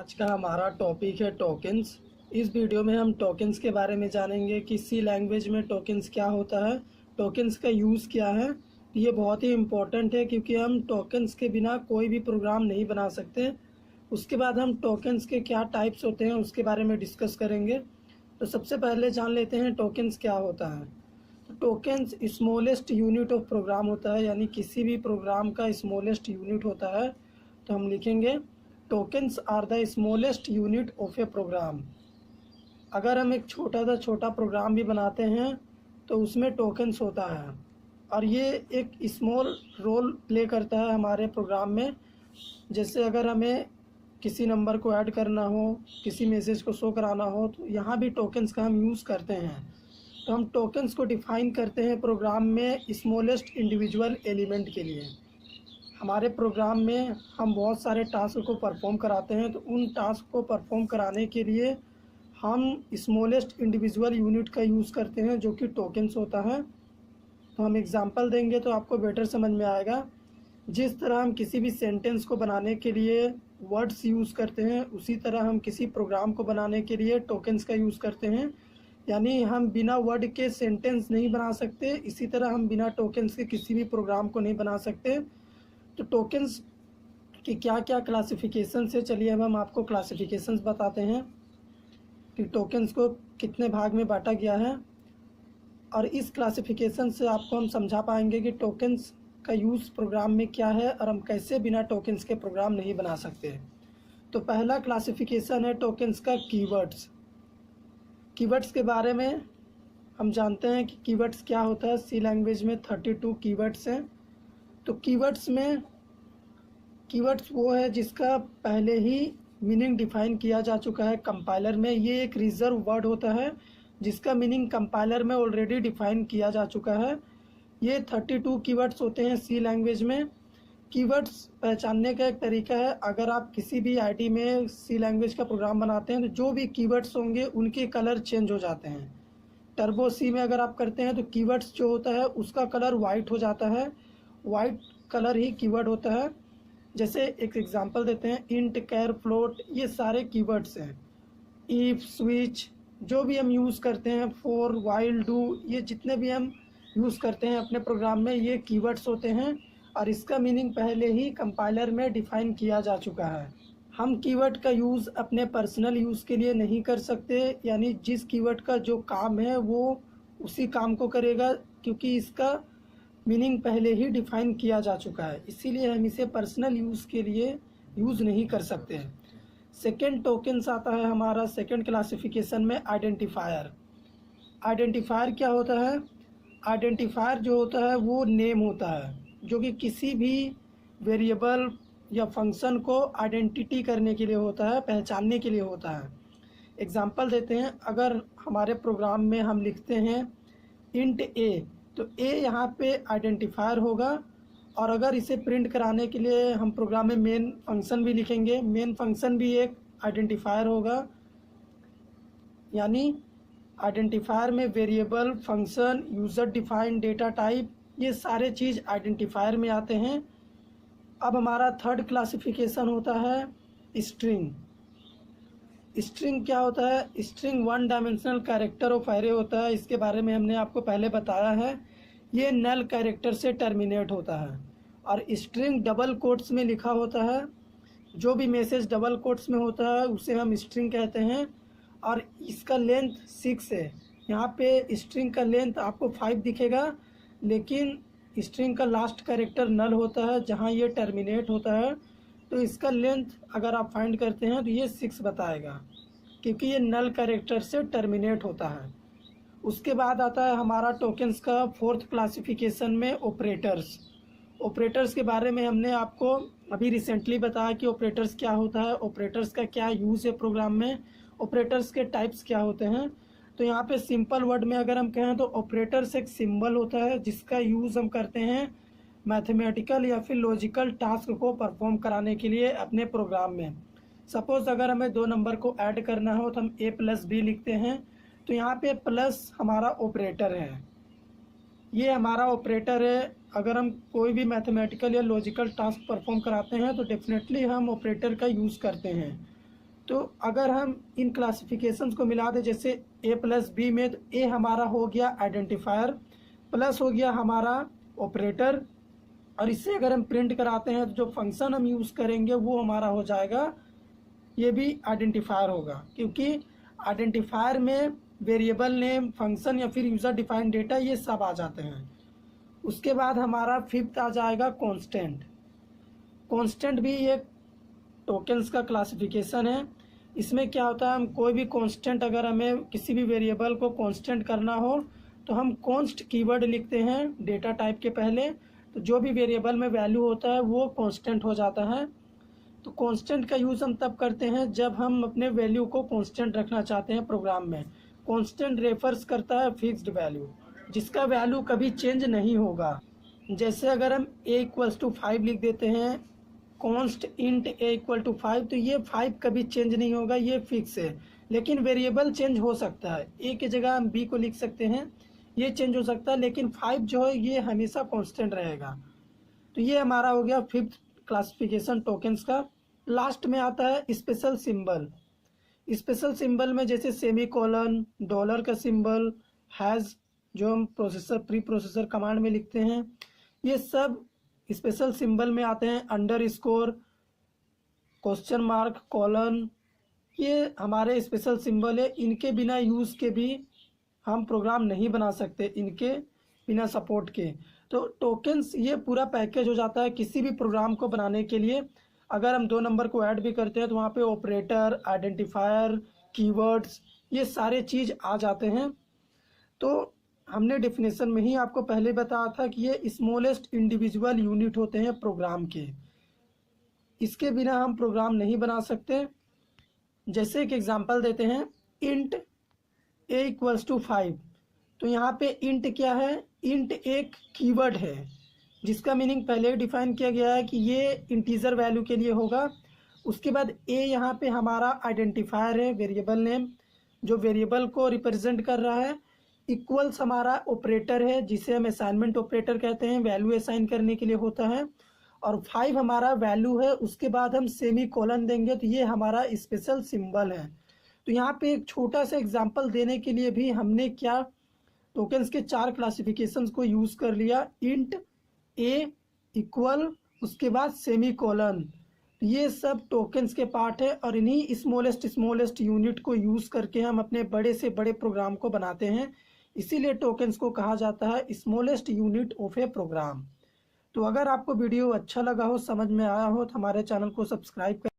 आज का हमारा टॉपिक है टोकन्स। इस वीडियो में हम टोकन्स के बारे में जानेंगे कि सी लैंग्वेज में टोकन्स क्या होता है, टोकन्स का यूज़ क्या है। ये बहुत ही इम्पोर्टेंट है क्योंकि हम टोकन्स के बिना कोई भी प्रोग्राम नहीं बना सकते। उसके बाद हम टोकन्स के क्या टाइप्स होते हैं उसके बारे में डिस्कस करेंगे। तो सबसे पहले जान लेते हैं टोकन्स क्या होता है। तो tokens smallest unit of program होता है, यानी किसी भी प्रोग्राम का स्मॉलेस्ट यूनिट होता है। तो हम लिखेंगे tokens are the smallest unit of a program. अगर हम एक छोटा प्रोग्राम भी बनाते हैं तो उसमें टोकन्स होता है और ये एक स्मॉल रोल प्ले करता है हमारे प्रोग्राम में। जैसे अगर हमें किसी नंबर को ऐड करना हो, किसी मैसेज को शो कराना हो, तो यहाँ भी टोकन्स का हम यूज़ करते हैं। तो हम टोकन्स को डिफ़ाइन करते हैं प्रोग्राम में स्मॉलेस्ट इंडिविजुअल एलिमेंट के लिए। हमारे प्रोग्राम में हम बहुत सारे टास्क को परफॉर्म कराते हैं, तो उन टास्क को परफॉर्म कराने के लिए हम स्मॉलेस्ट इंडिविजुअल यूनिट का यूज़ करते हैं जो कि टोकन्स होता है। तो हम एग्जांपल देंगे तो आपको बेटर समझ में आएगा। जिस तरह हम किसी भी सेंटेंस को बनाने के लिए वर्ड्स यूज़ करते हैं, उसी तरह हम किसी प्रोग्राम को बनाने के लिए टोकन्स का यूज़ करते हैं। यानी हम बिना वर्ड के सेंटेंस नहीं बना सकते, इसी तरह हम बिना टोकन्स के किसी भी प्रोग्राम को नहीं बना सकते। तो टोकन्स की क्या क्या क्लासिफिकेशन है, चलिए अब हम आपको क्लासिफिकेशंस बताते हैं कि टोकन्स को कितने भाग में बांटा गया है। और इस क्लासिफिकेशन से आपको हम समझा पाएंगे कि टोकन्स का यूज़ प्रोग्राम में क्या है और हम कैसे बिना टोकन्स के प्रोग्राम नहीं बना सकते। तो पहला क्लासिफिकेशन है टोकन्स का कीवर्ड्स। कीवर्ड्स के बारे में हम जानते हैं कि कीवर्ड्स क्या होता है। सी लैंग्वेज में 32 कीवर्ड्स हैं। तो कीवर्ड्स में कीवर्ड्स वो है जिसका पहले ही मीनिंग डिफाइन किया जा चुका है कंपाइलर में। ये एक रिजर्व वर्ड होता है जिसका मीनिंग कंपाइलर में ऑलरेडी डिफाइन किया जा चुका है। ये 32 कीवर्ड्स होते हैं सी लैंग्वेज में। कीवर्ड्स पहचानने का एक तरीका है, अगर आप किसी भी आईडी में सी लैंग्वेज का प्रोग्राम बनाते हैं तो जो भी कीवर्ड्स होंगे उनके कलर चेंज हो जाते हैं। टर्बो सी में अगर आप करते हैं तो कीवर्ड्स जो होता है उसका कलर वाइट हो जाता है, वाइट कलर ही कीवर्ड होता है। जैसे एक एग्जांपल देते हैं, इंट, कैर, फ्लोट, ये सारे कीवर्ड्स हैं। इफ, स्विच, जो भी हम यूज़ करते हैं, फॉर, व्हाइल, डू, ये जितने भी हम यूज़ करते हैं अपने प्रोग्राम में, ये कीवर्ड्स होते हैं और इसका मीनिंग पहले ही कंपाइलर में डिफ़ाइन किया जा चुका है। हम कीवर्ड का यूज़ अपने पर्सनल यूज़ के लिए नहीं कर सकते, यानी जिस कीवर्ड का जो काम है वो उसी काम को करेगा, क्योंकि इसका मीनिंग पहले ही डिफ़ाइन किया जा चुका है। इसीलिए हम इसे पर्सनल यूज़ के लिए यूज़ नहीं कर सकते। सेकेंड टोकन्स आता है हमारा सेकेंड क्लासिफिकेशन में आइडेंटिफायर। आइडेंटिफायर क्या होता है? आइडेंटिफायर जो होता है वो नेम होता है जो कि किसी भी वेरिएबल या फंक्शन को आइडेंटिटी करने के लिए होता है, पहचानने के लिए होता है। एग्जांपल देते हैं, अगर हमारे प्रोग्राम में हम लिखते हैं इंट ए, तो ए यहाँ पे आइडेंटिफायर होगा। और अगर इसे प्रिंट कराने के लिए हम प्रोग्राम में मेन फंक्शन भी लिखेंगे, मेन फंक्शन भी एक आइडेंटिफायर होगा। यानी आइडेंटिफायर में variable, function, user defined data type, ये सारे चीज़ आइडेंटिफायर में आते हैं। अब हमारा थर्ड क्लासिफिकेशन होता है स्ट्रिंग। स्ट्रिंग क्या होता है? String one dimensional character of array होता है। इसके बारे में हमने आपको पहले बताया है। ये नल कैरेक्टर से टर्मिनेट होता है और स्ट्रिंग डबल कोट्स में लिखा होता है। जो भी मैसेज डबल कोट्स में होता है उसे हम स्ट्रिंग कहते हैं और इसका लेंथ 6 है। यहाँ पे स्ट्रिंग का लेंथ आपको 5 दिखेगा, लेकिन स्ट्रिंग का लास्ट कैरेक्टर नल होता है जहाँ ये टर्मिनेट होता है। तो इसका लेंथ अगर आप फाइंड करते हैं तो ये 6 बताएगा, क्योंकि ये नल कैरेक्टर से टर्मिनेट होता है। उसके बाद आता है हमारा टोकन्स का फोर्थ क्लासिफिकेशन में ऑपरेटर्स। ऑपरेटर्स के बारे में हमने आपको अभी रिसेंटली बताया कि ऑपरेटर्स क्या होता है, ऑपरेटर्स का क्या यूज़ है प्रोग्राम में, ऑपरेटर्स के टाइप्स क्या होते हैं। तो यहाँ पे सिंपल वर्ड में अगर हम कहें तो ऑपरेटर्स एक सिंबल होता है जिसका यूज़ हम करते हैं मैथमेटिकल या फिर लॉजिकल टास्क को परफॉर्म कराने के लिए अपने प्रोग्राम में। सपोज़ अगर हमें 2 नंबर को ऐड करना हो तो हम a+b लिखते हैं, तो यहाँ पे प्लस हमारा ऑपरेटर है, ये हमारा ऑपरेटर है। अगर हम कोई भी मैथमेटिकल या लॉजिकल टास्क परफॉर्म कराते हैं तो डेफिनेटली हम ऑपरेटर का यूज़ करते हैं। तो अगर हम इन क्लासिफिकेशंस को मिला दें, जैसे ए प्लस बी में, तो ए हमारा हो गया आइडेंटिफायर, प्लस हो गया हमारा ऑपरेटर, और इससे अगर हम प्रिंट कराते हैं तो जो फंक्शन हम यूज़ करेंगे वो हमारा हो जाएगा, ये भी आइडेंटिफायर होगा, क्योंकि आइडेंटिफायर में वेरिएबल नेम, फंक्शन या फिर यूज़र डिफाइंड डेटा ये सब आ जाते हैं। उसके बाद हमारा फिफ्थ आ जाएगा कांस्टेंट। कांस्टेंट भी एक टोकन्स का क्लासिफिकेशन है। इसमें क्या होता है, हम कोई भी कांस्टेंट, अगर हमें किसी भी वेरिएबल को कांस्टेंट करना हो तो हम कॉन्स्ट कीवर्ड लिखते हैं डेटा टाइप के पहले, तो जो भी वेरिएबल में वैल्यू होता है वो कांस्टेंट हो जाता है। तो कांस्टेंट का यूज़ हम तब करते हैं जब हम अपने वैल्यू को कांस्टेंट रखना चाहते हैं प्रोग्राम में। कांस्टेंट रेफर्स करता है फिक्स्ड वैल्यू, जिसका वैल्यू कभी चेंज नहीं होगा। जैसे अगर हम a = 5 लिख देते हैं, कॉन्स्ट इंट a = 5, तो ये 5 कभी चेंज नहीं होगा, ये फिक्स है। लेकिन वेरिएबल चेंज हो सकता है, a की जगह हम b को लिख सकते हैं, ये चेंज हो सकता है, लेकिन 5 जो है ये हमेशा कांस्टेंट रहेगा। तो ये हमारा हो गया फिफ्थ क्लासिफिकेशन टोकन्स का। लास्ट में आता है स्पेशल सिंबल। स्पेशल सिंबल में जैसे सेमीकोलन, डॉलर का सिंबल, हैज़ जो हम प्री प्रोसेसर कमांड में लिखते हैं, ये सब स्पेशल सिंबल में आते हैं। अंडरस्कोर, क्वेश्चन मार्क, कॉलन, ये हमारे स्पेशल सिंबल है। इनके बिना यूज़ के भी हम प्रोग्राम नहीं बना सकते, इनके बिना सपोर्ट के। तो टोकन्स ये पूरा पैकेज हो जाता है किसी भी प्रोग्राम को बनाने के लिए। अगर हम 2 नंबर को ऐड भी करते हैं तो वहाँ पे ऑपरेटर, आइडेंटिफायर, कीवर्ड्स, ये सारे चीज़ आ जाते हैं। तो हमने डेफिनेशन में ही आपको पहले बताया था कि ये स्मॉलेस्ट इंडिविजुअल यूनिट होते हैं प्रोग्राम के, इसके बिना हम प्रोग्राम नहीं बना सकते। जैसे एक एग्जांपल देते हैं, इंट a = 5। तो यहाँ पे इंट क्या है, इंट एक कीवर्ड है जिसका मीनिंग पहले ही डिफाइन किया गया है कि ये इंटीजर वैल्यू के लिए होगा। उसके बाद a यहाँ पे हमारा आइडेंटिफायर है, वेरिएबल नेम जो वेरिएबल को रिप्रेजेंट कर रहा है। इक्वल्स हमारा ऑपरेटर है जिसे हम असाइनमेंट ऑपरेटर कहते हैं, वैल्यू असाइन करने के लिए होता है। और 5 हमारा वैल्यू है, उसके बाद हम सेमी कोलन देंगे, तो ये हमारा स्पेशल सिंबल है। तो यहाँ पे एक छोटा सा एग्जांपल देने के लिए भी हमने क्या टोकन्स के 4 क्लासिफिकेशंस को यूज़ कर लिया। इंट, a इक्वल, उसके बाद सेमी कोलन, ये सब टोकन्स के पार्ट है। और इन्हीं स्मॉलेस्ट यूनिट को यूज़ करके हम अपने बड़े से बड़े प्रोग्राम को बनाते हैं, इसीलिए टोकन्स को कहा जाता है smallest unit of a program. तो अगर आपको वीडियो अच्छा लगा हो, समझ में आया हो, तो हमारे चैनल को सब्सक्राइब